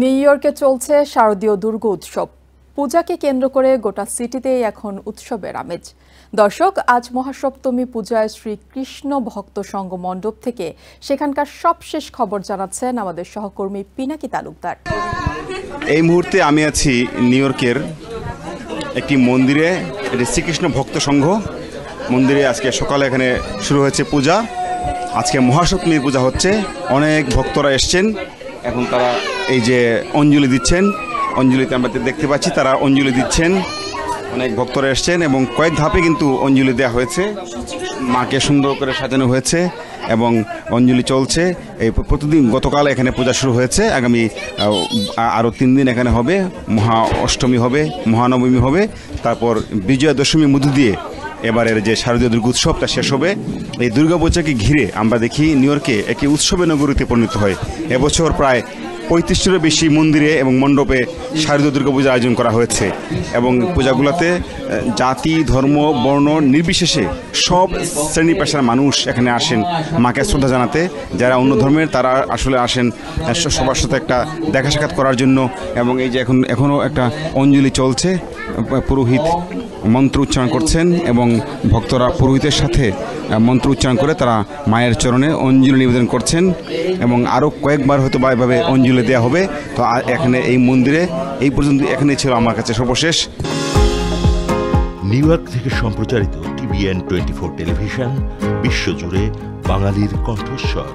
New ইয়র্কে চলছে শারদীয় দুর্গা উৎসব। পূজাকে কেন্দ্র করে গোটা সিটিতেই এখন উৎসবের আমেজ। দর্শক, আজ মহাসপ্তমী পূজায় শ্রীকৃষ্ণ ভক্ত সংঘ মণ্ডপ থেকে সেখানকার সবশেষ খবর জানাচ্ছেন আমাদের সহকর্মী পিনাকি তালুকদার। এই মুহূর্তে আমি আছি নিউ ইয়র্কের একটি মন্দিরে, এটি শ্রীকৃষ্ণ ভক্ত সংঘ মন্দিরে। আজকে সকালে এখানে শুরু হয়েছে পূজা। আজকে মহাসপ্তমীর পূজা হচ্ছে। অনেক ভক্তরা এসছেন, এখন তারা এই যে অঞ্জলি দিচ্ছেন। অঞ্জলিতে আমরা দেখতে পাচ্ছি তারা অঞ্জলি দিচ্ছেন। অনেক ভক্তরা এসছেন এবং কয়েক ধাপে কিন্তু অঞ্জলি দেওয়া হয়েছে। মাকে সুন্দর করে সাজানো হয়েছে এবং অঞ্জলি চলছে। এই প্রতিদিন গতকাল এখানে পূজা শুরু হয়েছে। আগামী আরও 3 দিন এখানে হবে। মহা অষ্টমী হবে, মহানবমী হবে, তারপর বিজয়া দশমীর মধ্য দিয়ে এবারের যে শারদীয় দুর্গা উৎসবটা শেষ হবে। এই দুর্গাপূজাকে ঘিরে আমরা দেখি নিউ ইয়র্কে একটি উৎসবের নগরীতে পরিণত হয়। এবছর প্রায় 35টিরও বেশি মন্দিরে এবং মণ্ডপে শারদীয় দুর্গাপূজার আয়োজন করা হয়েছে এবং পূজাগুলোতে জাতি, ধর্ম, বর্ণ নির্বিশেষে সব শ্রেণী পেশার মানুষ এখানে আসেন মাকে শ্রদ্ধা জানাতে। যারা অন্য ধর্মের তারা আসলে আসেন সবার সাথে একটা দেখা সাক্ষাৎ করার জন্য। এবং এই যে এখনও একটা অঞ্জলি চলছে, পুরোহিত মন্ত্র উচ্চারণ করছেন এবং ভক্তরা পুরোহিতের সাথে মন্ত্র উচ্চারণ করে তারা মায়ের চরণে অঞ্জলি নিবেদন করছেন এবং আরও কয়েকবার হয়তো বা এভাবে অঞ্জলি দেওয়া হবে। তো এখানে এই মন্দিরে এই পর্যন্ত এখানে ছিল আমার কাছে সর্বশেষ। নিউ ইয়র্ক থেকে সম্প্রচারিত TVN 24 টেলিভিশন বিশ্বজুড়ে বাঙালির কণ্ঠস্বর।